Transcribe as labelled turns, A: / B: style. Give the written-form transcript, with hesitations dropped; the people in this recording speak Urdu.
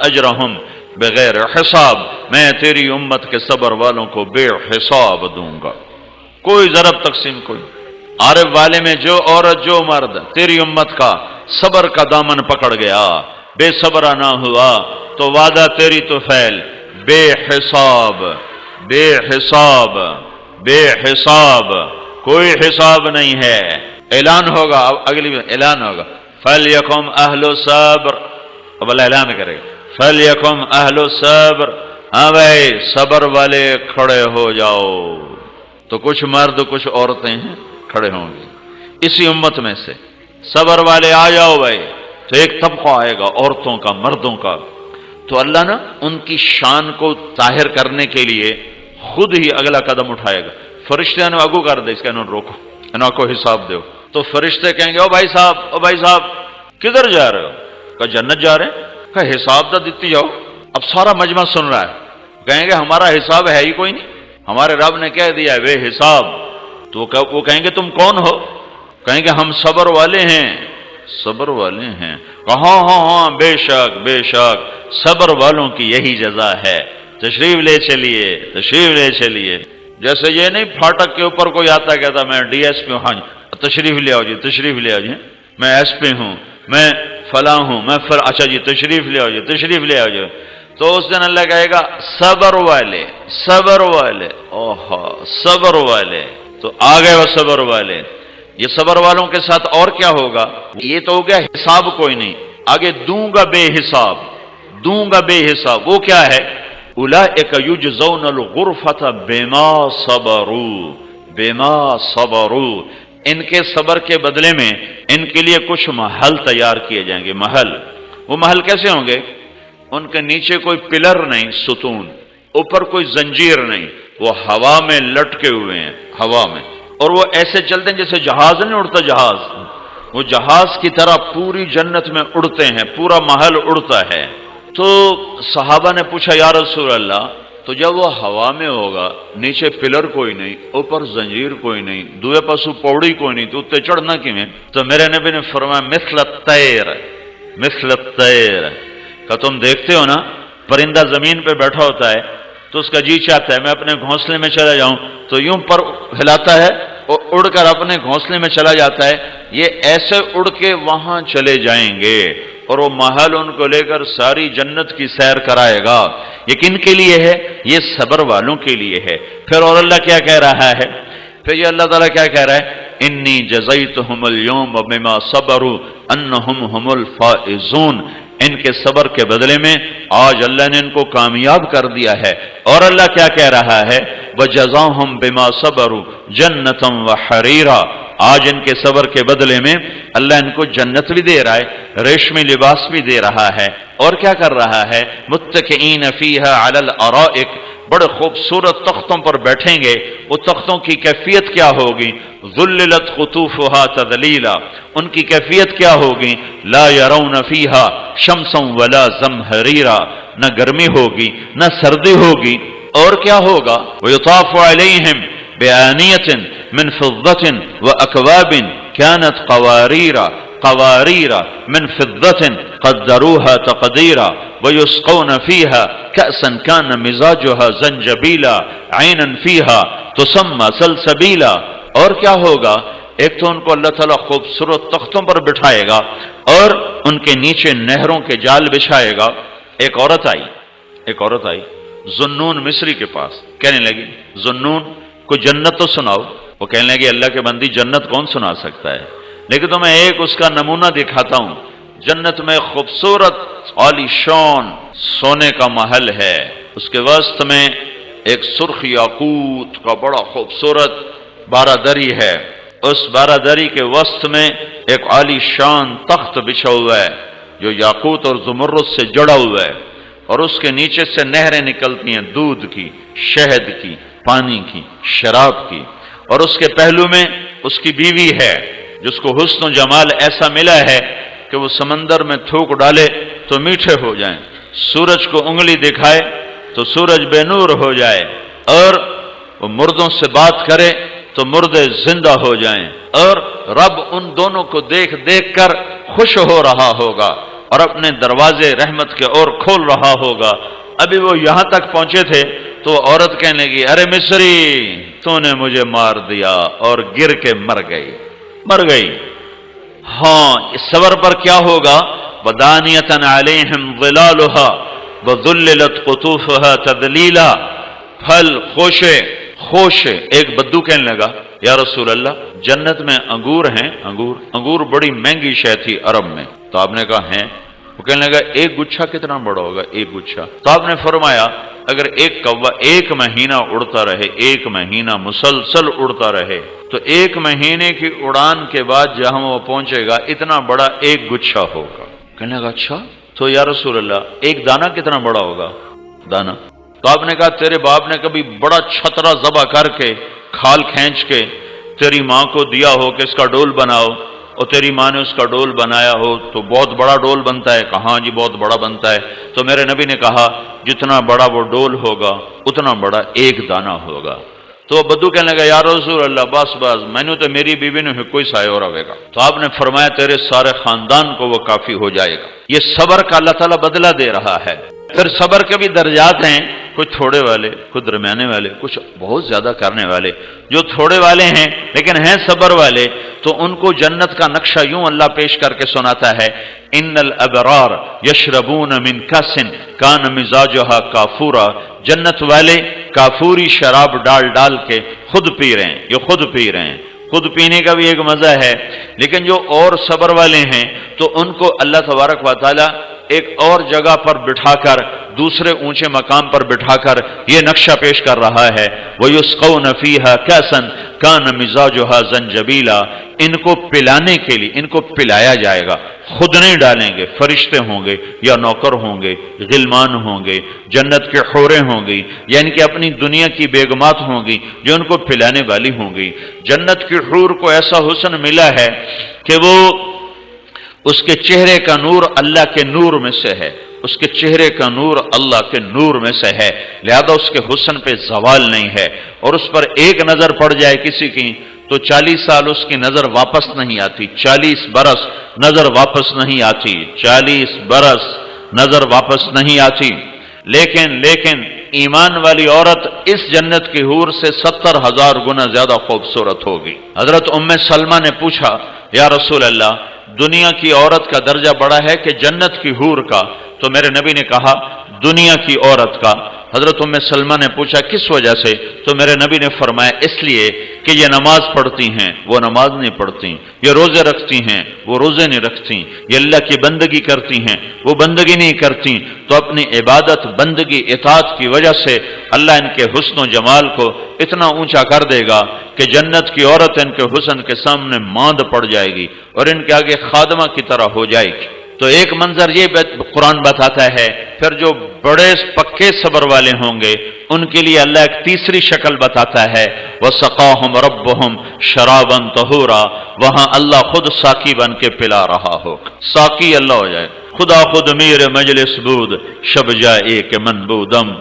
A: اجرہم بغیر حساب، میں تیری امت کے صبر والوں کو بے حساب دوں گا، کوئی ضرب تقسیم کوئی۔ عارف والے میں جو عورت جو مرد تیری امت کا صبر کا دامن پکڑ گیا، بے صبرا نہ ہوا، تو وعدہ تیری تو فعل بے حساب، بے حساب، بے حساب، کوئی حساب نہیں ہے۔ اعلان ہوگا، اگلی اعلان ہوگا فَلْيَكُمْ أَهْلُ الصَّبْرِ، اب اللہ اعلان کرے گا فَلْيَكُمْ أَهْلُ الصَّبْرِ، ہاں بھائی صبر والے کھڑے ہو جاؤ۔ تو کچھ مرد کچھ عورتیں ہیں کھڑے ہوں گی اسی امت میں سے، صبر والے آ جاؤ بھائی۔ تو ایک طبقہ آئے گا عورتوں کا، مردوں کا، تو اللہ نا ان کی شان کو ظاہر کرنے کے لیے خود ہی اگلا قدم اٹھائے گا۔ فرشتے نے اگو کر دے، اس کا انہوں نے روکو، انہوں کو حساب دو۔ تو فرشتے کہیں گے او بھائی صاحب، او بھائی صاحب کدھر جا رہے ہو؟ کہ جنت جا رہے ہیں۔ کہ حساب تو دیتی جاؤ۔ اب سارا مجمع سن رہا ہے، کہیں گے ہمارا حساب ہے ہی کوئی نہیں، ہمارے رب نے کہہ دیا ہے بے حساب۔ تو وہ کہیں گے تم کون ہو؟ کہیں گے ہم صبر والے ہیں، صبر والے ہیں۔ ہاں ہاں ہاں بے شک بے شک، صبر والوں کی یہی جزا ہے، تشریف لے چلیے، تشریف لے چلیے۔ جیسے یہ نہیں پھاٹک کے اوپر کوئی آتا کہتا میں ڈی ایس پی ہوں، ہاں تشریف لے آؤ جی، تشریف لے آؤ جی، میں ایس پی ہوں، میں فلاں ہوں، میں اچھا جی تشریف لے آؤ جی، تشریف لے آؤ جی۔ تو اس دن اللہ کہے گا صبر والے، صبر والے، اوہا صبر والے، تو آ گئے وہ صبر والے۔ یہ صبر والوں کے ساتھ اور کیا ہوگا؟ یہ تو ہو گیا حساب کوئی نہیں، آگے دوں گا بے حساب، دوں گا بے حساب۔ وہ کیا ہے؟ اولئک یجزون الغرفۃ بما صبروا، بما صبروا، ان کے صبر کے بدلے میں ان کے لیے کچھ محل تیار کیے جائیں گے۔ محل، وہ محل کیسے ہوں گے؟ ان کے نیچے کوئی پلر نہیں، ستون، اوپر کوئی زنجیر نہیں، وہ ہوا میں لٹکے ہوئے ہیں، ہوا میں، اور وہ ایسے چلتے ہیں جیسے جہاز نہیں اڑتا، جہاز، وہ جہاز کی طرح پوری جنت میں اڑتے ہیں، پورا محل اڑتا ہے۔ تو صحابہ نے پوچھا یا رسول اللہ، تو جب وہ ہوا میں ہوگا، نیچے پلر کوئی نہیں، اوپر زنجیر کوئی نہیں، دوے پاسو پوڑی کوئی نہیں، تو اتنے چڑھنا کیویں؟ تو میرے نبی نے فرمایا مثل الطیر، مثل الطیر، کہ تم دیکھتے ہو نا پرندہ زمین پہ بیٹھا ہوتا ہے تو اس کا جی چاہتا ہے میں اپنے گھونسلے میں چلا جاؤں، تو یوں پر ہلاتا ہے اور اڑ کر اپنے گھونسلے میں چلا جاتا ہے۔ یہ ایسے اڑ کے وہاں چلے جائیں گے اور وہ محل ان کو لے کر ساری جنت کی سیر کرائے گا۔ یہ کن کے لیے ہے؟ یہ صبر والوں کے لیے ہے۔ پھر اور اللہ کیا کہہ رہا ہے؟ پھر یہ اللہ تعالیٰ کیا کہہ رہا ہے؟ انی جزیتہم اليوم بما صبروا انہم هم الفائزون، ان کے صبر کے بدلے میں آج اللہ نے ان کو کامیاب کر دیا ہے۔ اور اللہ کیا کہہ رہا ہے؟ وَجَزَاهُمْ بِمَا صَبَرُوا جَنَّةً وَحَرِيرًا، آج ان کے صبر کے بدلے میں اللہ ان کو جنت بھی دے رہا ہے، ریشمی لباس بھی دے رہا ہے، اور کیا کر رہا ہے؟ مُتَّكِئِينَ فِيهَا عَلَى الْأَرَائِكِ، بڑے خوبصورت تختوں پر بیٹھیں گے۔ وہ تختوں کی کیفیت کیا ہوگی؟ ذُلِّلَتْ قُطُوفُهَا تَذْلِيلًا، ان کی کیفیت کیا ہوگی؟ لا يَرَوْنَ فِيهَا شَمْسًا وَلَا زَمْهَرِيرًا، نہ گرمی ہوگی نہ سردی ہوگی۔ اور کیا ہوگا؟ وَيُطَافُ عَلَيْهِمْ بِآنِيَةٍ مِّن فِضَّةٍ وَأَكْوَابٍ كَانَتْ قَوَارِيرَ قوارير من فضة قدروها تقديرا ويسقون فيها كأسا كان مزاجها زنجبيلا عينا فيها تسمى سلسبيلا۔ اور کیا ہوگا؟ ایک تو ان کو اللہ تعالیٰ خوبصورت تختوں پر بٹھائے گا اور ان کے نیچے نہروں کے جال بچھائے گا۔ ایک عورت آئی ذنون مصری کے پاس، کہنے لگی ذنون کو جنت تو سناؤ۔ وہ کہنے لگی اللہ کے بندی جنت کون سنا سکتا ہے، لیکن تو میں ایک اس کا نمونہ دکھاتا ہوں۔ جنت میں خوبصورت عالی شان سونے کا محل ہے، اس کے وسط میں ایک سرخ یاقوت کا بڑا خوبصورت بارادری ہے، اس بارادری کے وسط میں ایک عالی شان تخت بچھا ہوا ہے جو یاقوت اور زمرد سے جڑا ہوا ہے، اور اس کے نیچے سے نہریں نکلتی ہیں، دودھ کی، شہد کی، پانی کی، شراب کی، اور اس کے پہلو میں اس کی بیوی ہے جس کو حسن و جمال ایسا ملا ہے کہ وہ سمندر میں تھوک ڈالے تو میٹھے ہو جائیں، سورج کو انگلی دکھائے تو سورج بے نور ہو جائے، اور وہ مردوں سے بات کرے تو مردے زندہ ہو جائیں، اور رب ان دونوں کو دیکھ دیکھ کر خوش ہو رہا ہوگا، اور اپنے دروازے رحمت کے اور کھول رہا ہوگا۔ ابھی وہ یہاں تک پہنچے تھے تو عورت کہنے لگی ارے مصری تو نے مجھے مار دیا، اور گر کے مر گئی۔ ہاں اس صبر پر کیا ہوگا؟ وَدَانِيَةً عَلَيْهِمْ ظِلَالُهَا وَذُلِّلَتْ قُطُوفُهَا تَذْلِيلًا، پھل خوشے۔ ایک بدو کہنے لگا یا رسول اللہ جنت میں انگور ہیں، انگور بڑی مہنگی شے تھی عرب میں، تو آپ نے کہا ہیں؟ وہ کہنے لگا ایک گچھا کتنا بڑا ہوگا؟ ایک گچھا۔ تو آپ نے فرمایا اگر ایک کوا ایک مہینہ اڑتا رہے، ایک مہینہ مسلسل اڑتا رہے، تو ایک مہینے کی اڑان کے بعد جہاں وہ پہنچے گا اتنا بڑا ایک گچھا ہوگا۔ کہنے لگا اچھا تو یا رسول اللہ ایک دانہ کتنا بڑا ہوگا؟ دانہ؟ تو آپ نے کہا تیرے باپ نے کبھی بڑا چھترا ذبح کر کے کھال کھینچ کے تیری ماں کو دیا ہو کہ اس کا ڈول بناؤ، اور تیری ماں نے اس کا ڈول بنایا ہو تو بہت بڑا ڈول بنتا ہے؟ کہاں جی بہت بڑا بنتا ہے۔ تو میرے نبی نے کہا جتنا بڑا وہ ڈول ہوگا اتنا بڑا ایک دانہ ہوگا۔ تو وہ بدو کہنے لگا یا رسول اللہ بس میں نے تو میری بیوی نے کوئی سایہ اور آئے گا۔ تو آپ نے فرمایا تیرے سارے خاندان کو وہ کافی ہو جائے گا۔ یہ صبر کا اللہ تعالیٰ بدلہ دے رہا ہے۔ پھر صبر کے بھی درجات ہیں، کچھ تھوڑے والے، کچھ درمیانے والے، کچھ بہت زیادہ کرنے والے۔ جو تھوڑے والے ہیں لیکن ہیں صبر والے، تو ان کو جنت کا نقشہ یوں اللہ پیش کر کے سناتا ہے ان الابرار یشربون من کاس کان مزاجها کافورا، جنت والے کافوری شراب ڈال کے خود پی رہے ہیں، یہ خود پی رہے ہیں۔ خود پینے کا بھی ایک مزہ ہے، لیکن جو اور صبر والے ہیں تو ان کو اللہ تبارک و تعالی ایک اور جگہ پر بٹھا کر، دوسرے اونچے مقام پر بٹھا کر یہ نقشہ پیش کر رہا ہے وَيُسْقَوْنَ فِيهَا كَأْسًا كَانَ مِزَاجُهَا زَنْجَبِيلًا، ان کو پلانے کے لیے ان کو پلایا جائے گا، خود نہیں ڈالیں گے، فرشتے ہوں گے یا نوکر ہوں گے، غلمان ہوں گے، جنت کے حوریں ہوں گی، یعنی کہ اپنی دنیا کی بیگمات ہوں گی جو ان کو پلانے والی ہوں گی۔ جنت کی حور کو ایسا حسن ملا ہے کہ وہ اس کے چہرے کا نور اللہ کے نور میں سے ہے، اس کے چہرے کا نور اللہ کے نور میں سے ہے، لہذا اس کے حسن پہ زوال نہیں ہے، اور اس پر ایک نظر پڑ جائے کسی کی تو 40 سال اس کی نظر واپس نہیں آتی، 40 برس نظر واپس نہیں آتی، 40 برس نظر واپس نہیں آتی۔ لیکن ایمان والی عورت اس جنت کی حور سے 70,000 گنا زیادہ خوبصورت ہوگی۔ حضرت ام سلمہ نے پوچھا یا رسول اللہ دنیا کی عورت کا درجہ بڑا ہے کہ جنت کی حور کا؟ تو میرے نبی نے کہا دنیا کی عورت کا۔ حضرت ام سلمہ نے پوچھا کس وجہ سے؟ تو میرے نبی نے فرمایا اس لیے کہ یہ نماز پڑھتی ہیں وہ نماز نہیں پڑھتی، یہ روزے رکھتی ہیں وہ روزے نہیں رکھتی، یہ اللہ کی بندگی کرتی ہیں وہ بندگی نہیں کرتی، تو اپنی عبادت بندگی اطاعت کی وجہ سے اللہ ان کے حسن و جمال کو اتنا اونچا کر دے گا کہ جنت کی عورت ان کے حسن کے سامنے ماند پڑ جائے گی اور ان کے آگے خادمہ کی طرح ہو جائے گی۔ تو ایک منظر یہ قرآن بتاتا ہے۔ پھر جو بڑے پکے صبر والے ہوں گے ان کے لیے اللہ ایک تیسری شکل بتاتا ہے وَسَقَاهُمْ رَبُّهُمْ شَرَابًا طَهُورًا، وہاں اللہ خود ساقی بن کے پلا رہا ہو، ساقی اللہ ہو جائے، خدا خود میر مجلس بود شب جائے کہ من بودم،